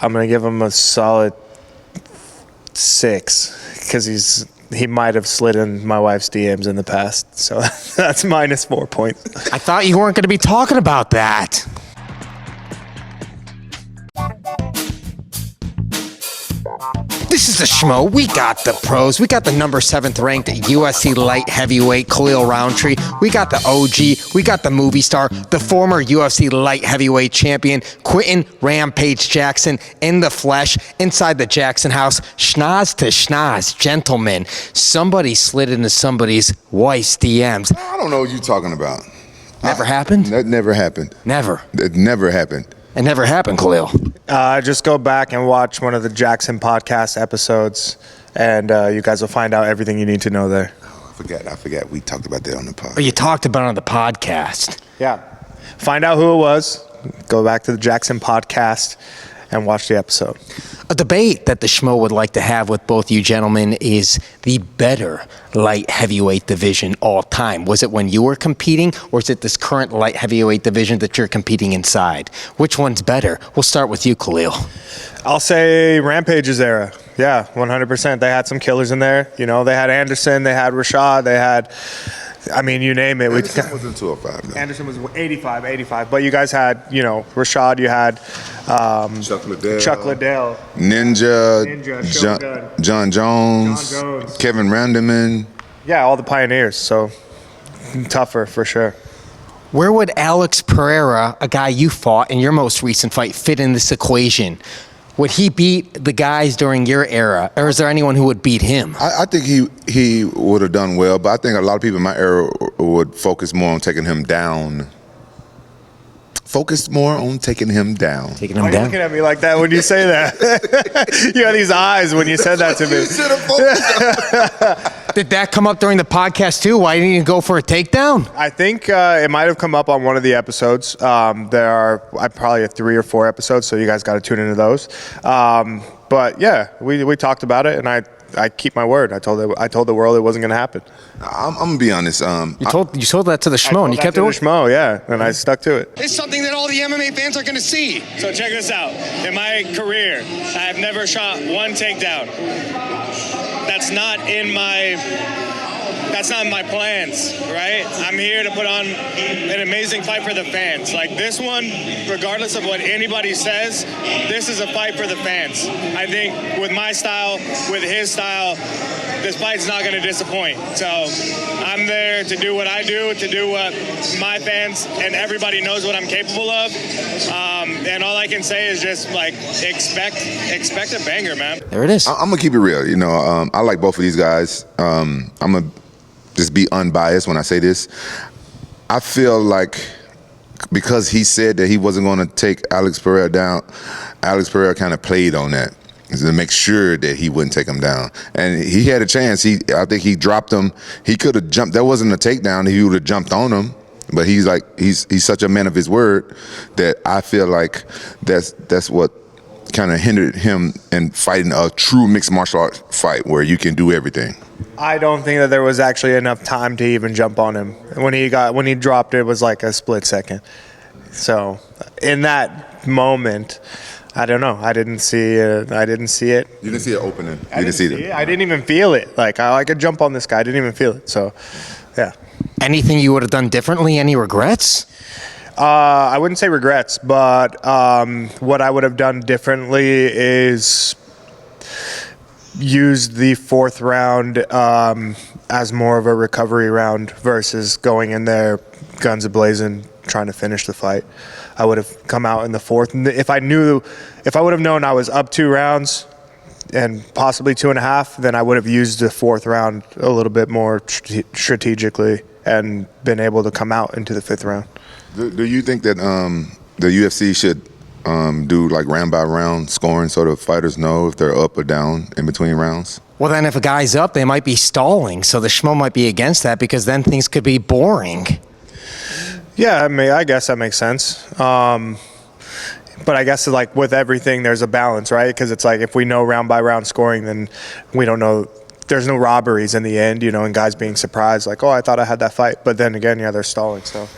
I'm going to give him a solid 6 because he might have slid in my wife's DMs in the past. So that's -4 points. I thought you weren't going to be talking about that. This is the Schmo. We got the pros. We got the number 7th ranked UFC light heavyweight Khalil Rountree. We got the OG. We got the movie star, the former UFC light heavyweight champion, Quentin Rampage Jaxxon in the flesh, inside the Jaxxon House. Schnoz to schnoz, gentlemen. Somebody slid into somebody's wife's DMs. I don't know what you're talking about. Never happened? That never happened. Never. It never happened. It never happened, Khalil. Just go back and watch one of the Jaxxon podcast episodes, and you guys will find out everything you need to know there. Oh, I forgot. We talked about that on the podcast. Oh, you talked about it on the podcast. Yeah. Find out who it was. Go back to the Jaxxon podcast and watch the episode. A debate that the Schmo would like to have with both you gentlemen is the better light heavyweight division all time. Was it when you were competing, or is it this current light heavyweight division that you're competing inside? Which one's better? We'll start with you, Khalil. I'll say Rampage's era. Yeah, 100%. They had some killers in there. You know, they had Anderson, they had Rashad, they had... I mean, you name it. Anderson was in 205. No. Anderson was 85. But you guys had, you know, Rashad, you had Chuck Liddell. Ninja John Jones, Kevin Randerman. Yeah, all the pioneers. So, tougher for sure. Where would Alex Pereira, a guy you fought in your most recent fight, fit in this equation? Would he beat the guys during your era, or is there anyone who would beat him? I think he would have done well, but I think a lot of people in my era would focus more on taking him down. Taking him down. Taking him Why are you down? looking at me like that when you say that? You had these eyes when you said that to me. Did that come up during the podcast too? Why didn't you go for a takedown? I think it might have come up on one of the episodes. There are probably 3 or 4 episodes, so you guys got to tune into those. But yeah, we talked about it, and I keep my word. I told the world it wasn't going to happen. I'm gonna be honest. You told that to the Schmo, and you kept it with the Schmo, yeah, and I stuck to it. It's something that all the MMA fans are going to see. So check this out. In my career, I have never shot one takedown. That's not in my plans, right? I'm here to put on an amazing fight for the fans. Like this one, regardless of what anybody says, this is a fight for the fans. I think with my style, with his style, this fight's not going to disappoint. So I'm there to do what I do, to do what my fans and everybody knows what I'm capable of. And all I can say is just like expect a banger, man. There it is. I'm gonna keep it real. You know, I like both of these guys. I'm gonna just be unbiased when I say this. I feel like because he said that he wasn't going to take Alex Pereira down, Alex Pereira kind of played on that to make sure that he wouldn't take him down. And he had a chance. I think he dropped him. He could have jumped. That wasn't a takedown. He would have jumped on him. But he's such a man of his word that I feel like that's what kind of hindered him in fighting a true mixed martial arts fight where you can do everything. I don't think that there was actually enough time to even jump on him. When he dropped it was like a split second. So in that moment, I don't know. I didn't see it. You didn't see it opening. I didn't even feel it. Like I could jump on this guy. I didn't even feel it. So, yeah. Anything you would have done differently? Any regrets? I wouldn't say regrets, but what I would have done differently is use the 4th round as more of a recovery round versus going in there guns a-blazing trying to finish the fight. I would have come out in the 4th. If I would have known I was up 2 rounds and possibly 2.5, then I would have used the 4th round a little bit more strategically and been able to come out into the 5th round. Do you think that the UFC should do like round by round scoring so the fighters know if they're up or down in between rounds? Well, then if a guy's up, they might be stalling, so the Schmo might be against that because then things could be boring. Yeah, I guess that makes sense. But I guess like with everything, there's a balance, right? Because it's like if we know round by round scoring, then we don't know. There's no robberies in the end, you know, and guys being surprised, like, oh, I thought I had that fight. But then again, yeah, they're stalling. So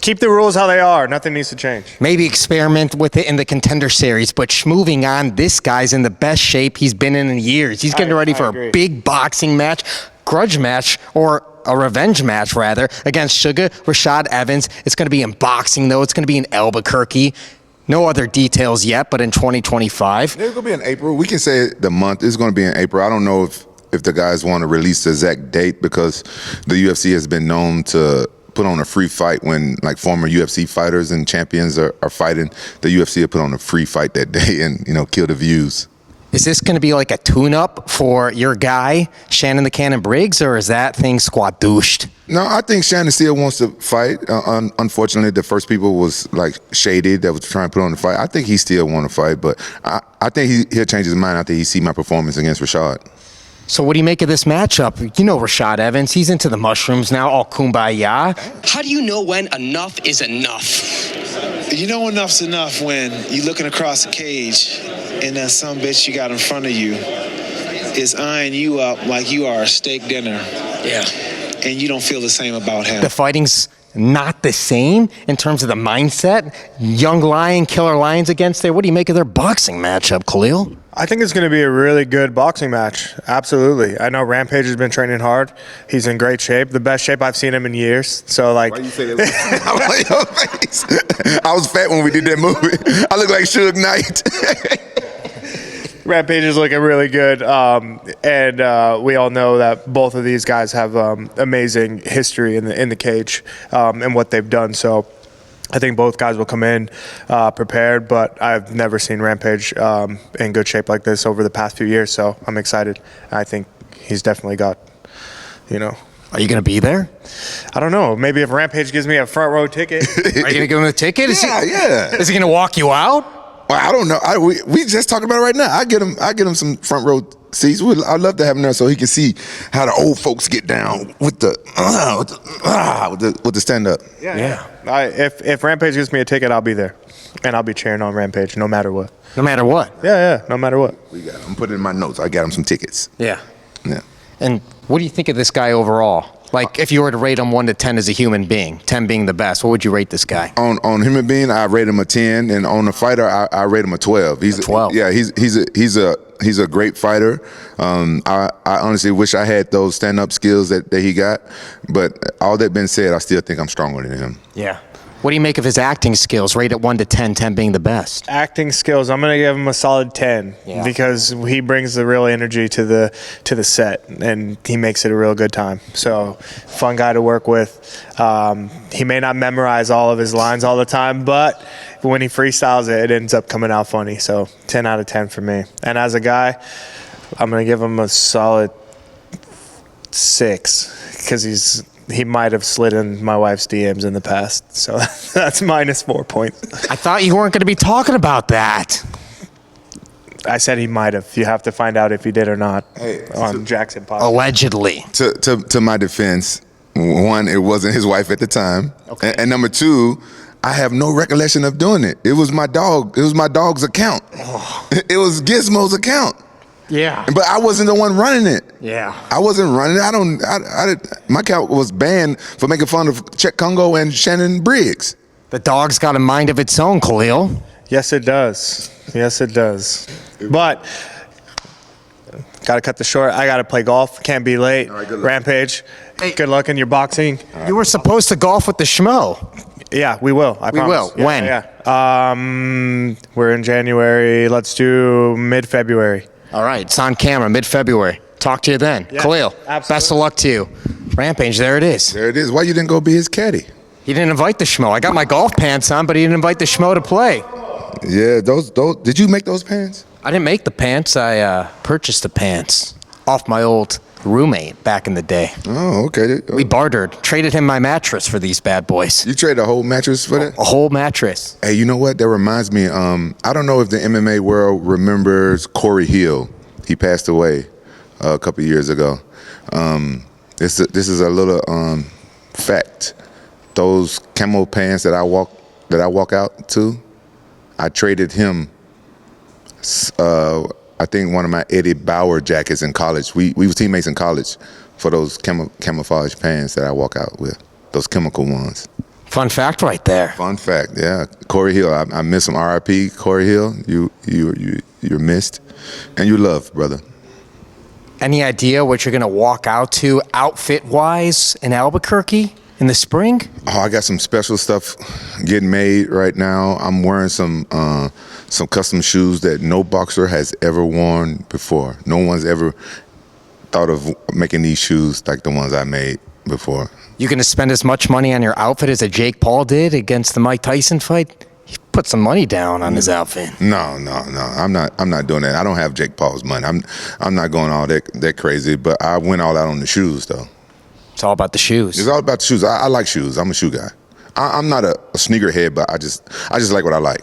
Keep the rules how they are. Nothing needs to change. Maybe experiment with it in the Contender Series, but moving on, this guy's in the best shape he's been in years. He's getting ready for agree. a big boxing match, grudge match, or a revenge match, rather, against Sugar Rashad Evans. It's going to be in boxing, though. It's going to be in Albuquerque. No other details yet, but in 2025. It's going to be in April. We can say the month. It's going to be in April. I don't know if the guys want to release the exact date because the UFC has been known to put on a free fight when like former UFC fighters and champions are fighting. The UFC will put on a free fight that day and, kill the views. Is this going to be like a tune-up for your guy, Shannon the Cannon Briggs, or is that thing squadooshed? No, I think Shannon still wants to fight. Unfortunately, the first people was like Shady that was trying to put on the fight. I think he still want to fight, but I think he'll change his mind after he see my performance against Rashad. So what do you make of this matchup? You know Rashad Evans, he's into the mushrooms now, all kumbaya. How do you know when enough is enough? You know enough's enough when you're looking across the cage and that some bitch you got in front of you is eyeing you up like you are a steak dinner. Yeah. And you don't feel the same about him. The fighting's not the same in terms of the mindset. Young Lion, Killer Lions against there. What do you make of their boxing matchup, Khalil? I think it's going to be a really good boxing match. Absolutely. I know Rampage has been training hard. He's in great shape, the best shape I've seen him in years. So, like, Why you say that? I like your face. I was fat when we did that movie. I look like Suge Knight. Rampage is looking really good, and we all know that both of these guys have amazing history in the cage and what they've done. So I think both guys will come in prepared, but I've never seen Rampage in good shape like this over the past few years. So I'm excited. I think he's definitely got, Are you going to be there? I don't know. Maybe if Rampage gives me a front row ticket. Are you going to give him a ticket? Yeah. Is he going to walk you out? Well, I don't know. We just talking about it right now. I get him some front row seats. I'd love to have him there so he can see how the old folks get down with the stand up. Yeah. If Rampage gives me a ticket, I'll be there, and I'll be cheering on Rampage no matter what. No matter what? Yeah. No matter what. I'm putting it in my notes. I got him some tickets. Yeah. Yeah. And what do you think of this guy overall? Like, if you were to rate him 1 to 10 as a human being, 10 being the best, what would you rate this guy? On human being, I rate him a 10, and on the fighter, I rate him a 12. He's 12. Yeah, he's a great fighter. I honestly wish I had those stand-up skills that he got, but all that being said, I still think I'm stronger than him. Yeah. What do you make of his acting skills? Rate it 1 to 10, 10 being the best. Acting skills, I'm gonna give him a solid 10 because he brings the real energy to the set, and he makes it a real good time. So, fun guy to work with. He may not memorize all of his lines all the time, but when he freestyles it ends up coming out funny. So, 10 out of 10 for me. And as a guy, I'm gonna give him a solid 6 because he might have slid in my wife's DMs in the past. So that's -4 points. I thought you weren't going to be talking about that. I said he might have. You have to find out if he did or not on Jaxxon podcast. Allegedly. To my defense, 1, it wasn't his wife at the time. Okay. And number 2, I have no recollection of doing it. It was my dog. It was my dog's account. Oh. It was Gizmo's account. Yeah. But I wasn't the one running it. Yeah. I wasn't running it. My account was banned for making fun of Czech Congo and Shannon Briggs. The dog's got a mind of its own, Khalil. Yes, it does. Yes, it does. But got to cut the short. I got to play golf. Can't be late. All right, good luck. Rampage. Hey. Good luck in your boxing. You were supposed to golf with the Schmo. Yeah, we will. I promise. will. When? Yeah. We're in January. Let's do mid-February. All right, it's on camera, mid-February. Talk to you then. Yeah, Khalil, absolutely. best of luck to you. Rampage, there it is. There it is. Why you didn't go be his caddy? He didn't invite the Schmo. I got my golf pants on, but he didn't invite the Schmo to play. Yeah, those. Did you make those pants? I didn't make the pants. I purchased the pants off my old roommate back in the day. Oh, okay. We bartered, traded him my mattress for these bad boys. You traded a whole mattress for that? A whole mattress. Hey, you know what? That reminds me. I don't know if the MMA world remembers Corey Hill. He passed away a couple years ago. This is a little fact. Those camo pants that I walk out to, I traded him. I think one of my Eddie Bauer jackets in college. We were teammates in college for those camouflage pants that I walk out with. Those chemical ones. Fun fact right there. Fun fact, yeah. Corey Hill, I miss him. R.I.P. Corey Hill, you're missed, and you loved, brother. Any idea what you're going to walk out to outfit-wise in Albuquerque in the spring? Oh, I got some special stuff getting made right now. I'm wearing some custom shoes that no boxer has ever worn before. No one's ever thought of making these shoes like the ones I made before. You going to spend as much money on your outfit as a Jake Paul did against the Mike Tyson fight? He put some money down on his outfit. No. I'm not doing that. I don't have Jake Paul's money. I'm not going all that crazy. But I went all out on the shoes though. It's all about the shoes. It's all about the shoes. I like shoes. I'm a shoe guy. I'm not a sneakerhead, but I just like what I like.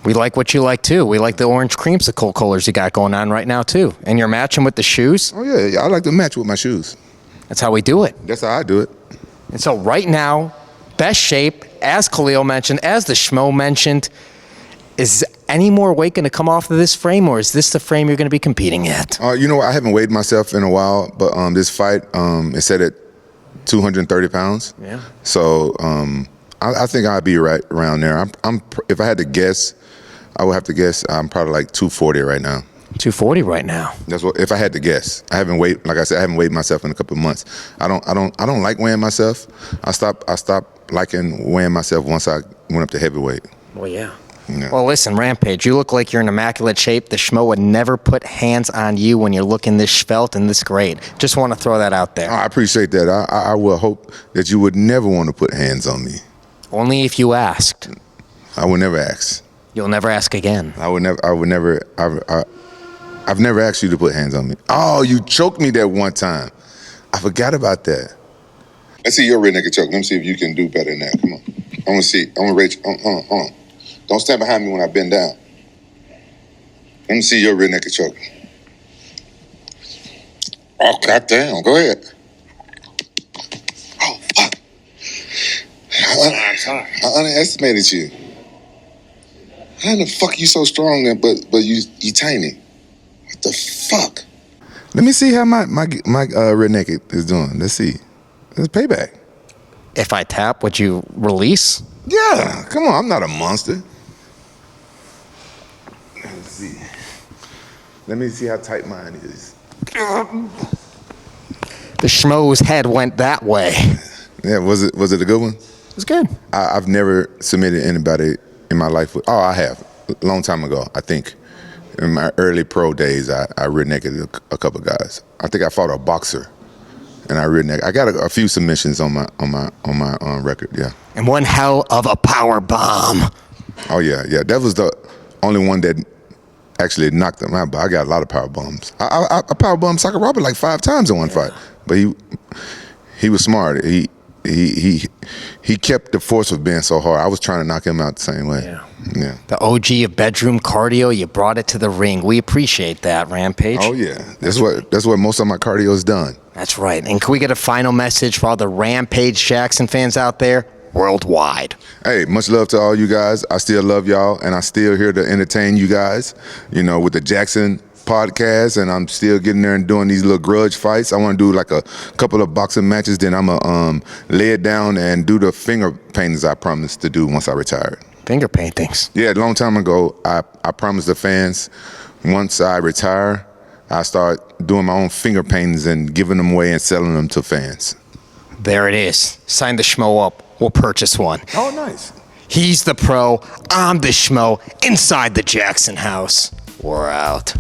We like what you like too. We like the orange creamsicle colors you got going on right now too. And you're matching with the shoes. Oh yeah, I like to match with my shoes. That's how we do it. That's how I do it. And so right now, best shape, as Khalil mentioned, as the Schmo mentioned, is any more weight going to come off of this frame, or is this the frame you're going to be competing at? You know what? I haven't weighed myself in a while, but this fight is set at 230 pounds. Yeah. So I think I'd be right around there. If I had to guess, I would have to guess I'm probably like 240 right now. 240 right now. That's what. If I had to guess, I haven't weighed. Like I said, I haven't weighed myself in a couple of months. I don't like weighing myself. I stopped liking weighing myself once I went up to heavyweight. Well, yeah. Yeah. Well, listen, Rampage, you look like you're in immaculate shape. The Schmo would never put hands on you when you're looking this svelte and this great. Just want to throw that out there. I appreciate that. I will hope that you would never want to put hands on me. Only if you asked. I would never ask. You'll never ask again. I've never asked you to put hands on me. Oh, you choked me that one time. I forgot about that. Let's see your rear naked choke. Let me see if you can do better than that. Come on. I want to see. I want to rate you. Hold on. Don't stand behind me when I bend down. Let me see your rear naked choke. Oh, goddamn. Go ahead. Oh, fuck. I underestimated you. How the fuck you so strong, but you tiny? What the fuck? Let me see how my rear naked is doing. Let's see. It's payback. If I tap, would you release? Yeah, come on. I'm not a monster. Let's see. Let me see how tight mine is. The Schmo's head went that way. Yeah, was it a good one? It was good. I've never submitted anybody in my life. I have. A long time ago, I think. In my early pro days, I rear naked a couple guys. I think I fought a boxer, and I rear naked. I got a few submissions on my record. Yeah. And one hell of a power bomb. Oh yeah. That was the only one that actually knocked him out. But I got a lot of power bombs. I power bombed Soccer Robert like 5 times in one fight. But he was smart. He kept the force of being so hard. I was trying to knock him out the same way. Yeah. The OG of bedroom cardio, you brought it to the ring. We appreciate that, Rampage. Oh yeah. That's what most of my cardio is done. That's right. And can we get a final message for all the Rampage Jaxxon fans out there worldwide? Hey, much love to all you guys. I still love y'all, and I still here to entertain you guys, with the Jaxxon podcast, and I'm still getting there and doing these little grudge fights. I want to do like a couple of boxing matches, then I'm going to lay it down and do the finger paintings I promised to do once I retired. Finger paintings? Yeah, a long time ago, I promised the fans once I retire, I start doing my own finger paintings and giving them away and selling them to fans. There it is. Sign the Schmo up. We'll purchase one. Oh, nice. He's the pro. I'm the Schmo inside the Jaxxon House. We're out.